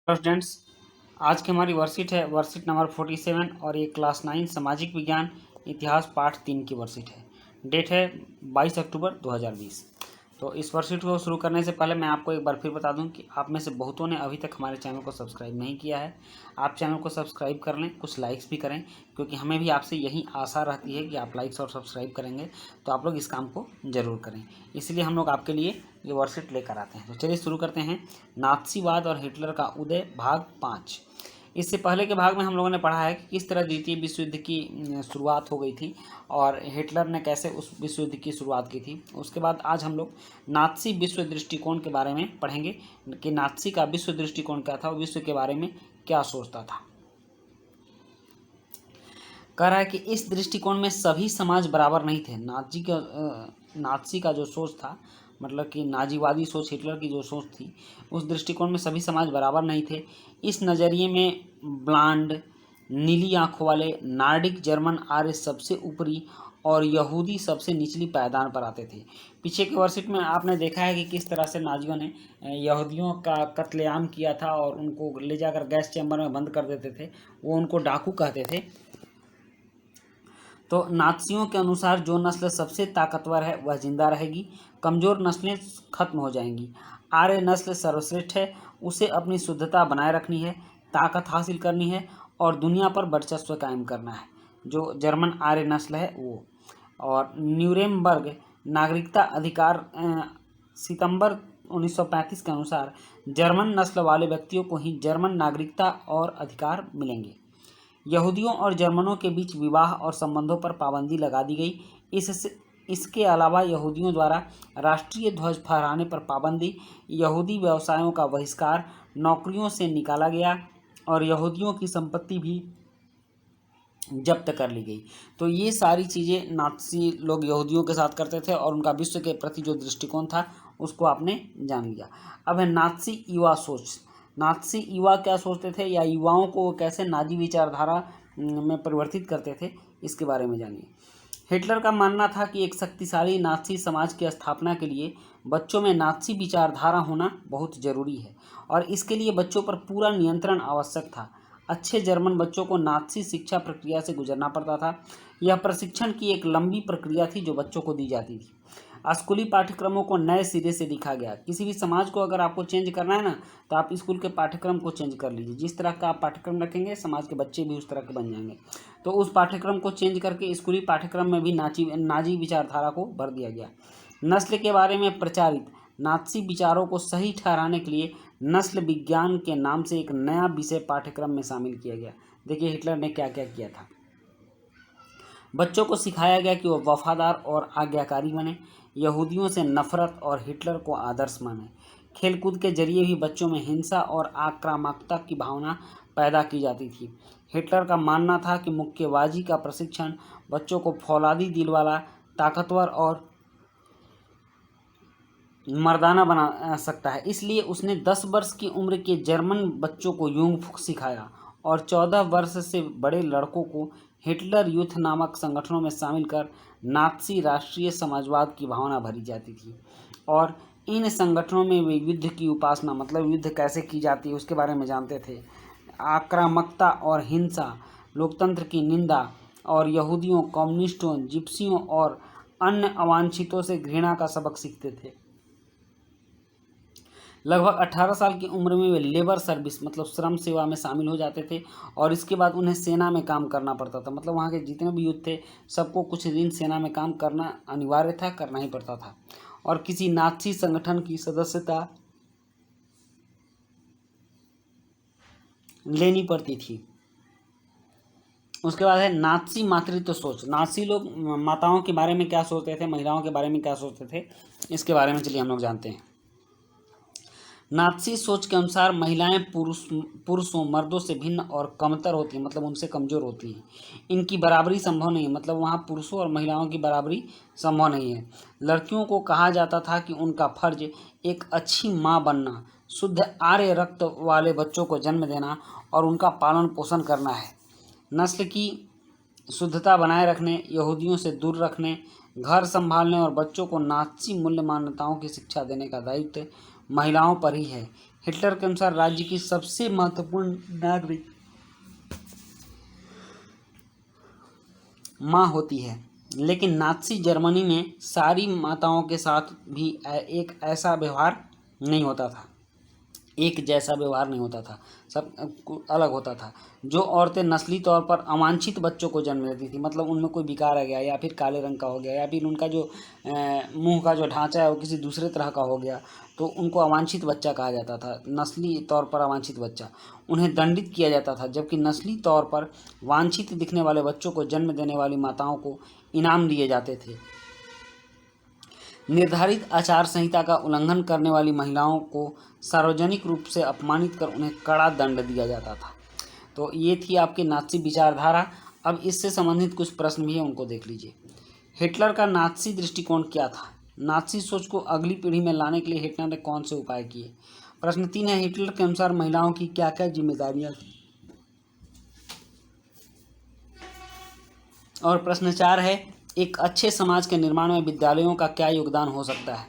Students, आज की हमारी वर्कशीट है वर्कशीट नंबर 47 और ये क्लास 9 सामाजिक विज्ञान इतिहास पाठ 3 की वर्कशीट है। डेट है 22 अक्टूबर 2020। तो इस वर्कशीट को शुरू करने से पहले मैं आपको एक बार फिर बता दूं कि आप में से बहुतों ने अभी तक हमारे चैनल को सब्सक्राइब नहीं किया है। आप चैनल को सब्सक्राइब कर लें, कुछ लाइक्स भी करें, क्योंकि हमें भी आपसे यही आशा रहती है कि आप लाइक्स और सब्सक्राइब करेंगे तो आप लोग इस काम को ज़रूर करें। इसलिए हम लोग आपके लिए ये वर्कशीट लेकर आते हैं। तो चलिए शुरू करते हैं। नाथसीवाद और हिटलर का उदय भाग 5। इससे पहले के भाग में हम लोगों ने पढ़ा है कि किस तरह द्वितीय विश्व युद्ध की शुरुआत हो गई थी और हिटलर ने कैसे उस विश्व युद्ध की शुरुआत की थी। उसके बाद आज हम लोग नाथसी विश्व दृष्टिकोण के बारे में पढ़ेंगे कि नाथसी का विश्व दृष्टिकोण क्या था और विश्व के बारे में क्या सोचता था। कह रहा है कि इस दृष्टिकोण में सभी समाज बराबर नहीं थे। नाथसी का जो सोच था, मतलब कि नाजीवादी सोच, हिटलर की जो सोच थी, उस दृष्टिकोण में सभी समाज बराबर नहीं थे। इस नज़रिए में ब्लांड, नीली आंखों वाले, नार्डिक जर्मन आर्य सबसे ऊपरी और यहूदी सबसे निचली पायदान पर आते थे। पीछे के वर्षिट में आपने देखा है कि किस तरह से नाजियों ने यहूदियों का कत्लेआम किया था और उनको ले जाकर गैस चैम्बर में बंद कर देते थे। वो उनको डाकू कहते थे। तो नात्सियों के अनुसार जो नस्ल सबसे ताकतवर है वह जिंदा रहेगी, कमज़ोर नस्लें खत्म हो जाएंगी। आर्य नस्ल सर्वश्रेष्ठ है, उसे अपनी शुद्धता बनाए रखनी है, ताकत हासिल करनी है और दुनिया पर वर्चस्व कायम करना है। जो जर्मन आर्य नस्ल है वो। और न्यूरेमबर्ग नागरिकता अधिकार सितंबर 1935 के अनुसार जर्मन नस्ल वाले व्यक्तियों को ही जर्मन नागरिकता और अधिकार मिलेंगे। यहूदियों और जर्मनों के बीच विवाह और संबंधों पर पाबंदी लगा दी गई। इसके अलावा यहूदियों द्वारा राष्ट्रीय ध्वज फहराने पर पाबंदी, यहूदी व्यवसायों का बहिष्कार, नौकरियों से निकाला गया और यहूदियों की संपत्ति भी जब्त कर ली गई। तो ये सारी चीज़ें नात्सी लोग यहूदियों के साथ करते थे और उनका विश्व के प्रति जो दृष्टिकोण था उसको आपने जान लिया। अब है नात्सी युवा सोच। नात्सी युवा क्या सोचते थे या युवाओं को कैसे नाजी विचारधारा में परिवर्तित करते थे, इसके बारे में जानिए। हिटलर का मानना था कि एक शक्तिशाली नात्सी समाज की स्थापना के लिए बच्चों में नात्सी विचारधारा होना बहुत जरूरी है और इसके लिए बच्चों पर पूरा नियंत्रण आवश्यक था। अच्छे जर्मन बच्चों को नात्सी शिक्षा प्रक्रिया से गुजरना पड़ता था। यह प्रशिक्षण की एक लंबी प्रक्रिया थी जो बच्चों को दी जाती थी। स्कूली पाठ्यक्रमों को नए सिरे से लिखा गया। किसी भी समाज को अगर आपको चेंज करना है ना, तो आप स्कूल के पाठ्यक्रम को चेंज कर लीजिए। जिस तरह का आप पाठ्यक्रम रखेंगे समाज के बच्चे भी उस तरह के बन जाएंगे। तो उस पाठ्यक्रम को चेंज करके स्कूली पाठ्यक्रम में भी नाजी विचारधारा को भर दिया गया। नस्ल के बारे में प्रचारित नात्सी विचारों को सही ठहराने के लिए नस्ल विज्ञान के नाम से एक नया विषय पाठ्यक्रम में शामिल किया गया। देखिए हिटलर ने क्या क्या किया था। बच्चों को सिखाया गया कि वह वफादार और आज्ञाकारी बने, यहूदियों से नफरत और हिटलर को आदर्श माने। खेलकूद के जरिए भी बच्चों में हिंसा और आक्रामकता की भावना पैदा की जाती थी। हिटलर का मानना था कि मुक्केबाजी का प्रशिक्षण बच्चों को फौलादी दिल वाला, ताकतवर और मर्दाना बना सकता है। इसलिए उसने 10 वर्ष की उम्र के जर्मन बच्चों को युंग फुक सिखाया और 14 वर्ष से बड़े लड़कों को हिटलर यूथ नामक संगठनों में शामिल कर नात्सी राष्ट्रीय समाजवाद की भावना भरी जाती थी। और इन संगठनों में वे युद्ध की उपासना, मतलब युद्ध कैसे की जाती है उसके बारे में जानते थे। आक्रामकता और हिंसा, लोकतंत्र की निंदा और यहूदियों, कम्युनिस्टों, जिप्सियों और अन्य अवांछितों से घृणा का सबक सीखते थे। लगभग 18 साल की उम्र में वे लेबर सर्विस, मतलब श्रम सेवा में शामिल हो जाते थे और इसके बाद उन्हें सेना में काम करना पड़ता था। मतलब वहाँ के जितने भी युद्ध थे सबको कुछ दिन सेना में काम करना अनिवार्य था, करना ही पड़ता था। और किसी नात्सी संगठन की सदस्यता लेनी पड़ती थी। उसके बाद है नात्सी मातृत्व सोच। नात्सी लोग माताओं के बारे में क्या सोचते थे, महिलाओं के बारे में क्या सोचते थे, इसके बारे में चलिए हम लोग जानते हैं। नात्सी सोच के अनुसार महिलाएं पुरुषों मर्दों से भिन्न और कमतर होती हैं, मतलब उनसे कमज़ोर होती हैं। इनकी बराबरी संभव नहीं है, मतलब वहाँ पुरुषों और महिलाओं की बराबरी संभव नहीं है। लड़कियों को कहा जाता था कि उनका फर्ज एक अच्छी माँ बनना, शुद्ध आर्य रक्त वाले बच्चों को जन्म देना और उनका पालन पोषण करना है। नस्ल की शुद्धता बनाए रखने, यहूदियों से दूर रखने, घर संभालने और बच्चों को नात्सी मूल्य मान्यताओं की शिक्षा देने का दायित्व महिलाओं पर ही है। हिटलर के अनुसार राज्य की सबसे महत्वपूर्ण नागरिक माँ होती है, लेकिन नाज़ी जर्मनी में सारी माताओं के साथ भी एक ऐसा व्यवहार नहीं होता था, एक जैसा व्यवहार नहीं होता था, सब अलग होता था। जो औरतें नस्ली तौर पर अवांछित बच्चों को जन्म देती थी, मतलब उनमें कोई विकार आ गया या फिर काले रंग का हो गया या फिर उनका जो मुंह का जो ढांचा है वो किसी दूसरे तरह का हो गया, तो उनको अवांछित बच्चा कहा जाता था, नस्ली तौर पर अवांछित बच्चा। उन्हें दंडित किया जाता था, जबकि नस्ली तौर पर वांछित दिखने वाले बच्चों को जन्म देने वाली माताओं को इनाम दिए जाते थे। निर्धारित आचार संहिता का उल्लंघन करने वाली महिलाओं को सार्वजनिक रूप से अपमानित कर उन्हें कड़ा दंड दिया जाता था। तो ये थी आपकी नाज़ी विचारधारा। अब इससे संबंधित कुछ प्रश्न भी हैं, उनको देख लीजिए। हिटलर का नाज़ी दृष्टिकोण क्या था? नाज़ी सोच को अगली पीढ़ी में लाने के लिए हिटलर ने कौन से उपाय किए? प्रश्न 3 है, हिटलर के अनुसार महिलाओं की क्या क्या जिम्मेदारियां थी? और प्रश्न 4 है, एक अच्छे समाज के निर्माण में विद्यालयों का क्या योगदान हो सकता है?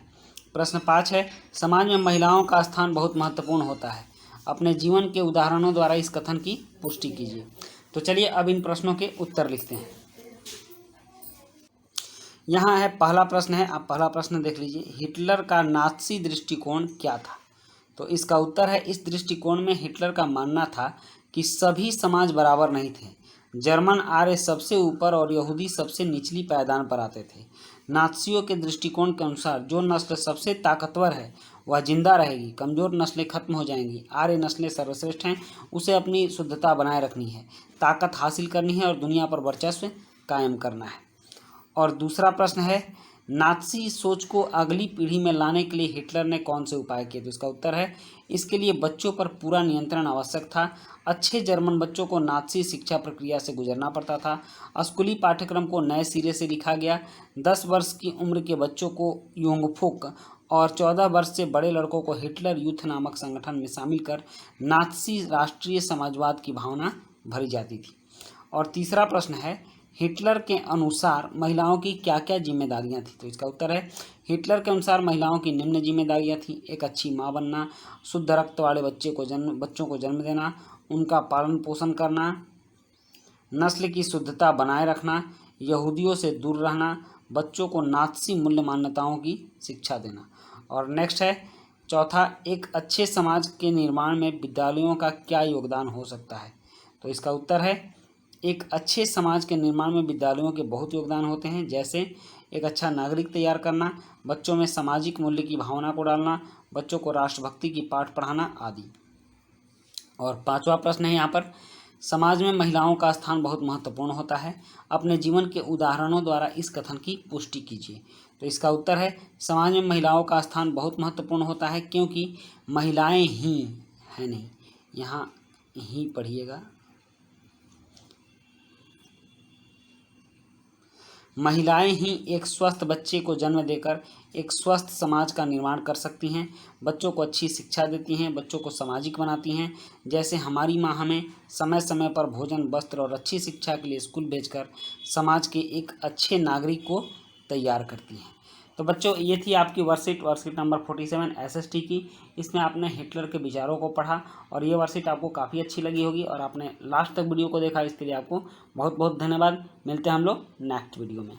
प्रश्न 5 है, समाज में महिलाओं का स्थान बहुत महत्वपूर्ण होता है। अपने जीवन के उदाहरणों द्वारा इस कथन की पुष्टि कीजिए। तो चलिए अब इन प्रश्नों के उत्तर लिखते हैं। यहाँ है पहला प्रश्न है, आप पहला प्रश्न देख लीजिए। हिटलर का नाज़ी दृष्टिकोण क्या था? तो इसका उत्तर है, इस दृष्टिकोण में हिटलर का मानना था कि सभी समाज बराबर नहीं थे। जर्मन आर्य सबसे ऊपर और यहूदी सबसे निचली पायदान पर आते थे। नाज़ियों के दृष्टिकोण के अनुसार जो नस्ल सबसे ताकतवर है वह जिंदा रहेगी, कमज़ोर नस्लें खत्म हो जाएंगी, आर्य नस्लें सर्वश्रेष्ठ हैं, उसे अपनी शुद्धता बनाए रखनी है, ताकत हासिल करनी है और दुनिया पर वर्चस्व कायम करना है। और दूसरा प्रश्न है, नाज़ी सोच को अगली पीढ़ी में लाने के लिए हिटलर ने कौन से उपाय किए? तो इसका उत्तर है, इसके लिए बच्चों पर पूरा नियंत्रण आवश्यक था। अच्छे जर्मन बच्चों को नाज़ी शिक्षा प्रक्रिया से गुजरना पड़ता था। स्कूली पाठ्यक्रम को नए सिरे से लिखा गया। 10 वर्ष की उम्र के बच्चों को युंगफुक और 14 वर्ष से बड़े लड़कों को हिटलर यूथ नामक संगठन में शामिल कर नाज़ी राष्ट्रीय समाजवाद की भावना भरी जाती थी। और तीसरा प्रश्न है, हिटलर के अनुसार महिलाओं की क्या क्या जिम्मेदारियां थी? तो इसका उत्तर है, हिटलर के अनुसार महिलाओं की निम्न जिम्मेदारियां थी। एक अच्छी माँ बनना, शुद्ध रक्त वाले बच्चों को जन्म देना, उनका पालन पोषण करना, नस्ल की शुद्धता बनाए रखना, यहूदियों से दूर रहना, बच्चों को नाज़ी मूल्य मान्यताओं की शिक्षा देना। और नेक्स्ट है चौथा, एक अच्छे समाज के निर्माण में विद्यालयों का क्या योगदान हो सकता है? तो इसका उत्तर है, एक अच्छे समाज के निर्माण में विद्यालयों के बहुत योगदान होते हैं, जैसे एक अच्छा नागरिक तैयार करना, बच्चों में सामाजिक मूल्य की भावना को डालना, बच्चों को राष्ट्रभक्ति की पाठ पढ़ाना आदि। और पांचवा प्रश्न है यहाँ पर, समाज में महिलाओं का स्थान बहुत महत्वपूर्ण होता है। अपने जीवन के उदाहरणों द्वारा इस कथन की पुष्टि कीजिए। तो इसका उत्तर है, समाज में महिलाओं का स्थान बहुत महत्वपूर्ण होता है क्योंकि महिलाएं ही है, नहीं यहाँ ही पढ़िएगा, महिलाएं ही एक स्वस्थ बच्चे को जन्म देकर एक स्वस्थ समाज का निर्माण कर सकती हैं, बच्चों को अच्छी शिक्षा देती हैं, बच्चों को सामाजिक बनाती हैं। जैसे हमारी माँ हमें समय समय पर भोजन, वस्त्र और अच्छी शिक्षा के लिए स्कूल भेजकर समाज के एक अच्छे नागरिक को तैयार करती हैं। तो बच्चों, ये थी आपकी वर्कशीट नंबर 47 SST की। इसमें आपने हिटलर के विचारों को पढ़ा और ये वर्कशीट आपको काफ़ी अच्छी लगी होगी और आपने लास्ट तक वीडियो को देखा, इसके लिए आपको बहुत बहुत धन्यवाद। मिलते हैं हम लोग नेक्स्ट वीडियो में।